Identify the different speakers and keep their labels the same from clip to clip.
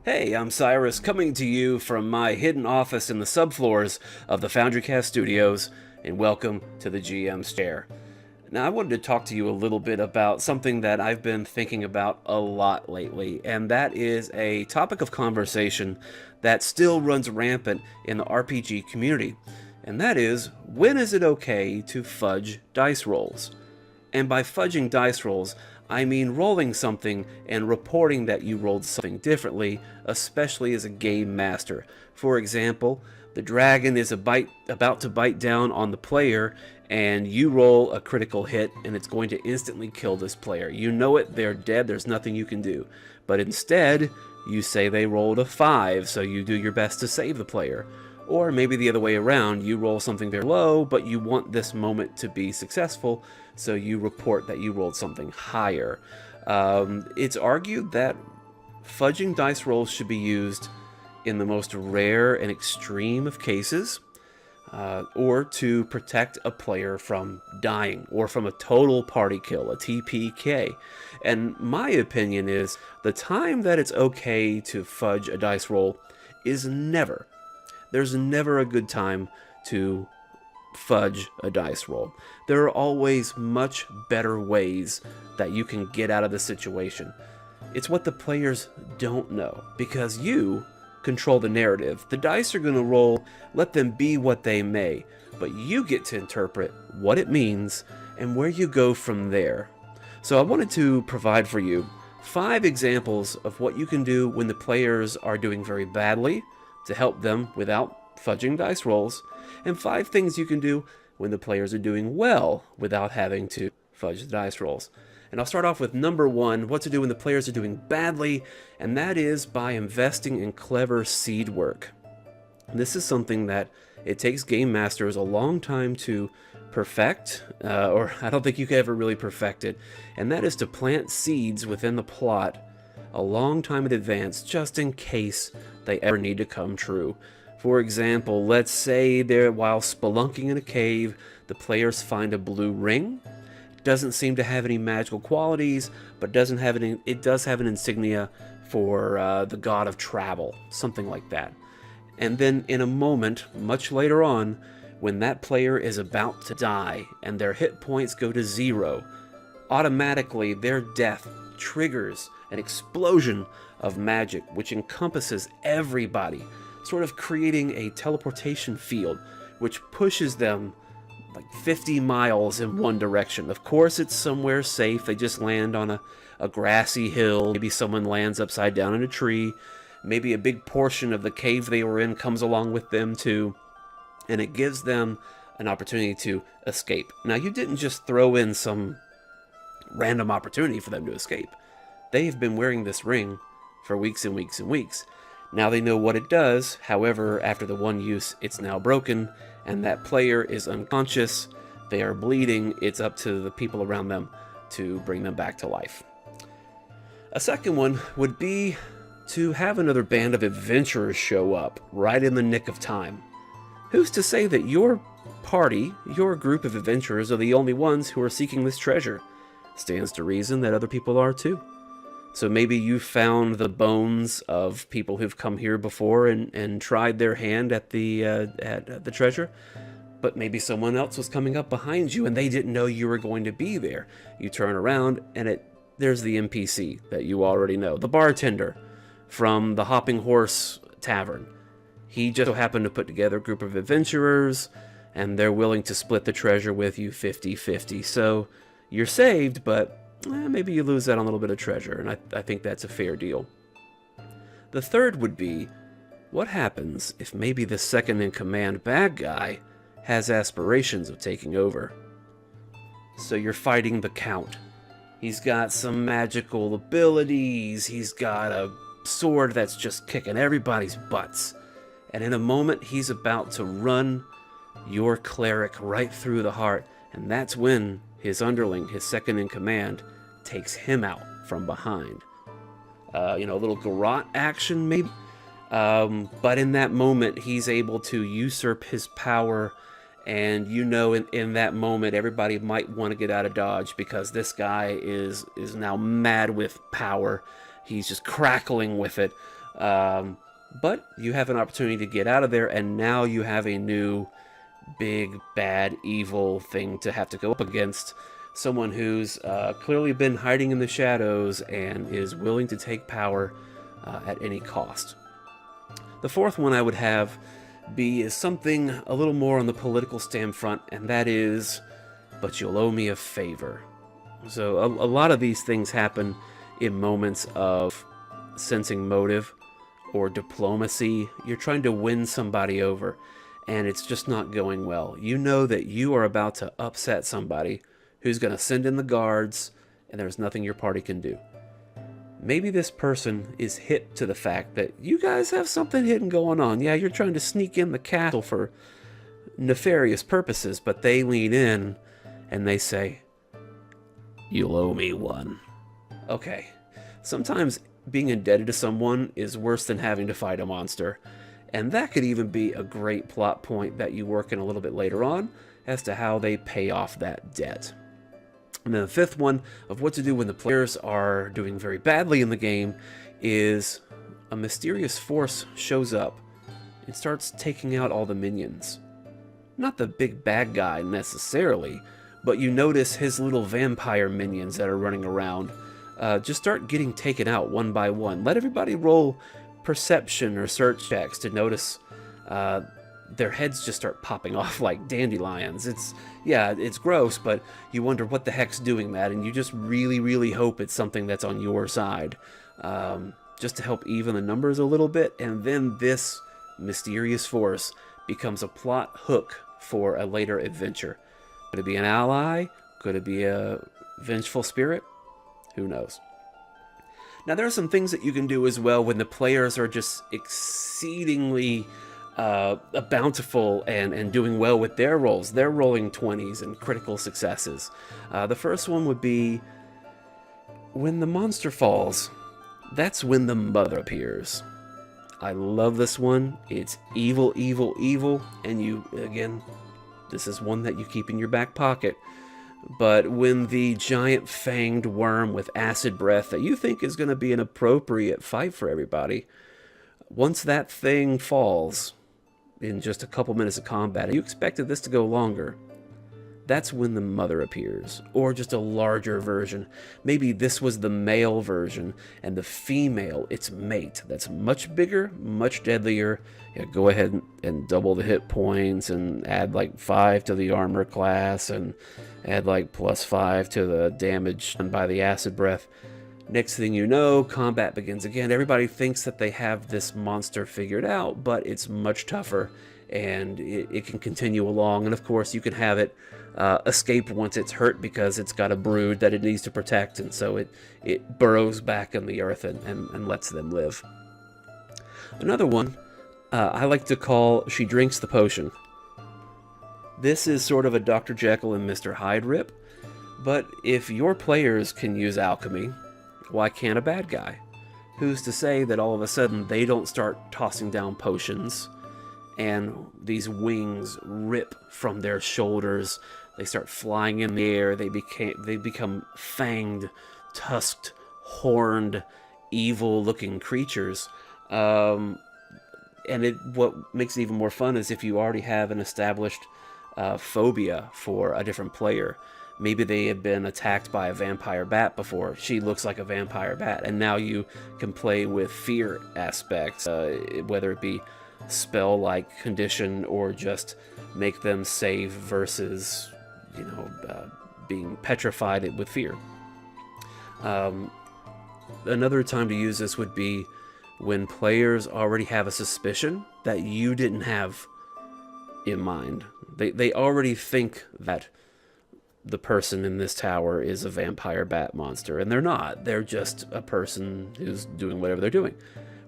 Speaker 1: Hey, I'm Cyrus, coming to you from my hidden office in the subfloors of the FoundryCast Studios, and welcome to the GM's Chair. Now, I wanted to talk to you a little bit about something that I've been thinking about a lot lately, and that is a topic of conversation that still runs rampant in the RPG community, and that is, when is it okay to fudge dice rolls? And by fudging dice rolls, I mean rolling something and reporting that you rolled something differently, especially as a game master. For example, the dragon is about to bite down on the player, and you roll a critical hit, and it's going to instantly kill this player. You know it, they're dead, there's nothing you can do. But instead, you say they rolled a 5, so you do your best to save the player. Or maybe the other way around, you roll something very low, but you want this moment to be successful, so you report that you rolled something higher. It's argued that fudging dice rolls should be used in the most rare and extreme of cases, or to protect a player from dying, or from a total party kill, a TPK. And my opinion is, the time that it's okay to fudge a dice roll is never. There's never a good time to fudge a dice roll. There are always much better ways that you can get out of the situation. It's what the players don't know, because you control the narrative. The dice are going to roll, let them be what they may, but you get to interpret what it means and where you go from there. So I wanted to provide for you 5 examples of what you can do when the players are doing very badly, to help them without fudging dice rolls, and 5 things you can do when the players are doing well without having to fudge the dice rolls. And I'll start off with number 1, what to do when the players are doing badly, and that is by investing in clever seed work. This is something that it takes game masters a long time to perfect, or I don't think you can ever really perfect it, and that is to plant seeds within the plot a long time in advance, just in case they ever need to come true. For example, let's say while spelunking in a cave, the players find a blue ring. It doesn't seem to have any magical qualities, but it does have an insignia for the god of travel, something like that. And then in a moment, much later on, when that player is about to die and their hit points go to 0, automatically their death triggers an explosion of magic which encompasses everybody, sort of creating a teleportation field which pushes them like 50 miles in one direction. Of course, it's somewhere safe. They just land on a grassy hill. Maybe someone lands upside down in a tree. Maybe a big portion of the cave they were in comes along with them too, and it gives them an opportunity to escape. Now, you didn't just throw in some random opportunity for them to escape. They've been wearing this ring for weeks and weeks and weeks. Now they know what it does. However, after the one use, it's now broken, and that player is unconscious. They are bleeding. It's up to the people around them to bring them back to life. A second one would be to have another band of adventurers show up right in the nick of time. Who's to say that your party, your group of adventurers, are the only ones who are seeking this treasure? Stands to reason that other people are too. So maybe you found the bones of people who've come here before and tried their hand at the treasure, but maybe someone else was coming up behind you and they didn't know you were going to be there. You turn around and there's the NPC that you already know, the bartender from the Hopping Horse Tavern. He just so happened to put together a group of adventurers, and they're willing to split the treasure with you 50-50. So you're saved, but maybe you lose out on a little bit of treasure, and I think that's a fair deal. The third would be, what happens if maybe the second-in-command bad guy has aspirations of taking over? So you're fighting the Count. He's got some magical abilities, he's got a sword that's just kicking everybody's butts, and in a moment he's about to run your cleric right through the heart, and that's when his underling, his second-in-command, takes him out from behind. A little garrote action maybe, but in that moment he's able to usurp his power, and in that moment everybody might want to get out of Dodge because this guy is now mad with power. He's just crackling with it. But you have an opportunity to get out of there, and now you have a new big, bad, evil thing to have to go up against. Someone who's clearly been hiding in the shadows and is willing to take power at any cost. The fourth one I would have be something a little more on the political stand front, and that is, but you'll owe me a favor. So a lot of these things happen in moments of sensing motive or diplomacy. You're trying to win somebody over, and it's just not going well. You know that you are about to upset somebody who's going to send in the guards, and there's nothing your party can do. Maybe this person is hip to the fact that you guys have something hidden going on. Yeah, you're trying to sneak in the castle for nefarious purposes, but they lean in and they say, "You'll owe me one." Okay, sometimes being indebted to someone is worse than having to fight a monster, and that could even be a great plot point that you work in a little bit later on as to how they pay off that debt. And then the fifth one of what to do when the players are doing very badly in the game is a mysterious force shows up and starts taking out all the minions. Not the big bad guy necessarily, but you notice his little vampire minions that are running around just start getting taken out one by one. Let everybody roll perception or search checks to notice their heads just start popping off like dandelions. It's gross, but you wonder what the heck's doing that, and you just really, really hope it's something that's on your side, just to help even the numbers a little bit. And then this mysterious force becomes a plot hook for a later adventure. Could it be an ally? Could it be a vengeful spirit? Who knows? Now, there are some things that you can do as well when the players are just exceedingly bountiful and doing well with their rolls. They're rolling 20s and critical successes. The first one would be when the monster falls. That's when the mother appears. I love this one. It's evil, evil, evil, and this is one that you keep in your back pocket. But when the giant fanged worm with acid breath that you think is going to be an appropriate fight for everybody, once that thing falls in just a couple minutes of combat, and you expected this to go longer, that's when the mother appears, or just a larger version. Maybe this was the male version, and the female, its mate, that's much bigger, much deadlier. Yeah, go ahead and double the hit points, and add like 5 to the armor class, and add like +5 to the damage done by the acid breath. Next thing you know, combat begins again. Everybody thinks that they have this monster figured out, but it's much tougher, and it can continue along. And of course, you can have it escape once it's hurt because it's got a brood that it needs to protect, and so it burrows back in the earth and lets them live. Another one I like to call She Drinks the Potion. This is sort of a Dr. Jekyll and Mr. Hyde rip, but if your players can use alchemy, why can't a bad guy? Who's to say that all of a sudden they don't start tossing down potions and these wings rip from their shoulders? They start flying in the air. They become fanged, tusked, horned, evil-looking creatures. And what makes it even more fun is if you already have an established phobia for a different player. Maybe they had been attacked by a vampire bat before. She looks like a vampire bat, and now you can play with fear aspects, whether it be spell-like condition or just make them save versus, being petrified with fear. Another time to use this would be when players already have a suspicion that you didn't have in mind. They already think that the person in this tower is a vampire bat monster, and they're not. They're just a person who's doing whatever they're doing.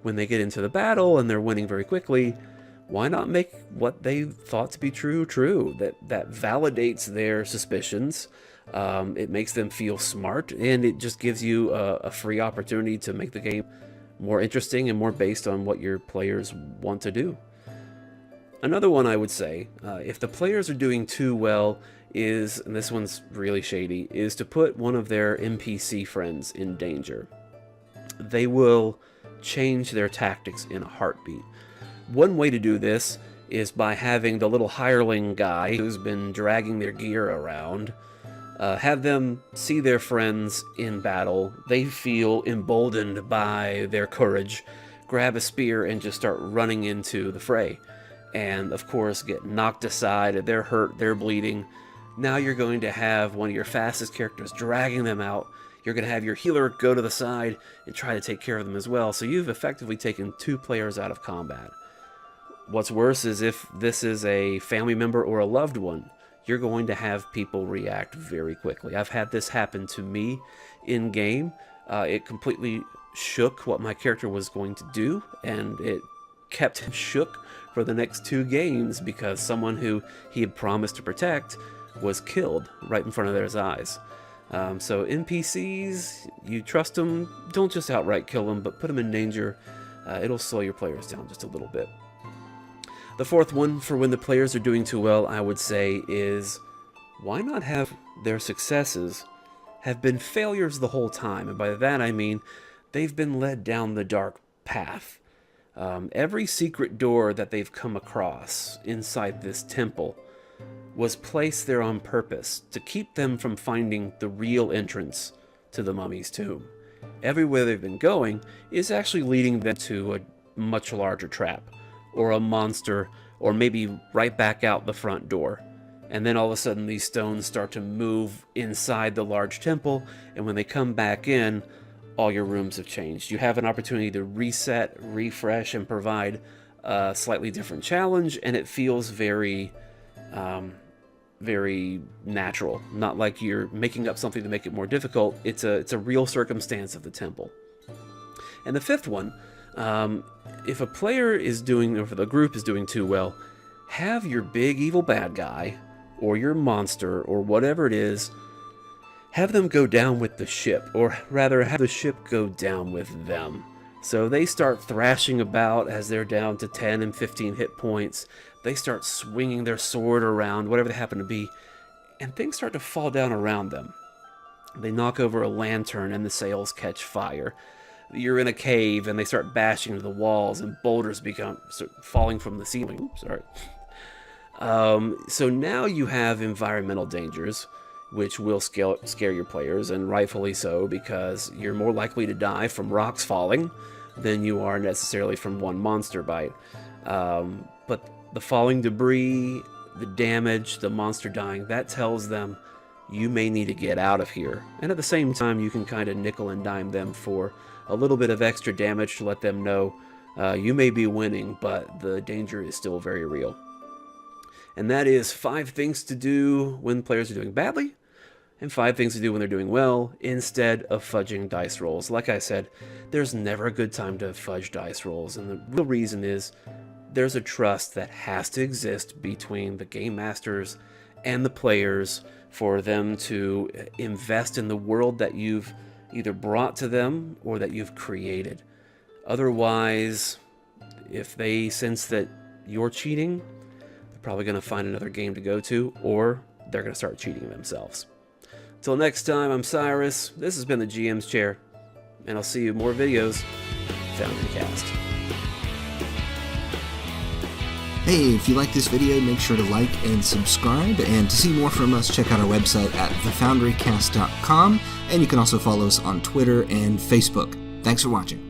Speaker 1: When they get into the battle and they're winning very quickly, why not make what they thought to be true? That validates their suspicions. It makes them feel smart, and it just gives you a free opportunity to make the game more interesting and more based on what your players want to do. Another one I would say, if the players are doing too well, is, and this one's really shady, is to put one of their NPC friends in danger. They will change their tactics in a heartbeat. One way to do this is by having the little hireling guy who's been dragging their gear around, have them see their friends in battle. They feel emboldened by their courage, grab a spear and just start running into the fray. And of course get knocked aside, they're hurt, they're bleeding. Now you're going to have one of your fastest characters dragging them out. You're going to have your healer go to the side and try to take care of them as well. So you've effectively taken 2 players out of combat. What's worse is if this is a family member or a loved one, you're going to have people react very quickly. I've had this happen to me in game. It completely shook what my character was going to do, and it kept him shook for the next 2 games because someone who he had promised to protect was killed right in front of their eyes. So NPCs, you trust them, don't just outright kill them, but put them in danger. It'll slow your players down just a little bit. The fourth one for when the players are doing too well, I would say, is why not have their successes have been failures the whole time? And by that I mean they've been led down the dark path. Every secret door that they've come across inside this temple was placed there on purpose to keep them from finding the real entrance to the mummy's tomb. Everywhere they've been going is actually leading them to a much larger trap, or a monster, or maybe right back out the front door. And then all of a sudden these stones start to move inside the large temple, and when they come back in, all your rooms have changed. You have an opportunity to reset, refresh, and provide a slightly different challenge, and it feels very natural. Not like you're making up something to make it more difficult. It's a real circumstance of the temple. And the fifth one, if a player is doing, or if the group is doing too well, have your big evil bad guy, or your monster, or whatever it is, have them go down with the ship, or rather have the ship go down with them. So they start thrashing about as they're down to 10 and 15 hit points. They start swinging their sword around, whatever they happen to be, and things start to fall down around them. They knock over a lantern and the sails catch fire. You're in a cave and they start bashing into the walls and boulders become falling from the ceiling. Oops, sorry. So now you have environmental dangers, which will scare your players, and rightfully so, because you're more likely to die from rocks falling than you are necessarily from one monster bite. But the falling debris, the damage, the monster dying, that tells them you may need to get out of here. And at the same time, you can kind of nickel and dime them for a little bit of extra damage to let them know you may be winning, but the danger is still very real. And that is 5 things to do when players are doing badly, and 5 things to do when they're doing well, instead of fudging dice rolls. Like I said, there's never a good time to fudge dice rolls, and the real reason is there's a trust that has to exist between the game masters and the players for them to invest in the world that you've either brought to them or that you've created. Otherwise, if they sense that you're cheating, they're probably going to find another game to go to, or they're going to start cheating themselves. Till next time, I'm Cyrus. This has been the GM's Chair, and I'll see you in more videos found in Cast.
Speaker 2: Hey, if you like this video, make sure to like and subscribe, and to see more from us, check out our website at thefoundrycast.com, and you can also follow us on Twitter and Facebook. Thanks for watching.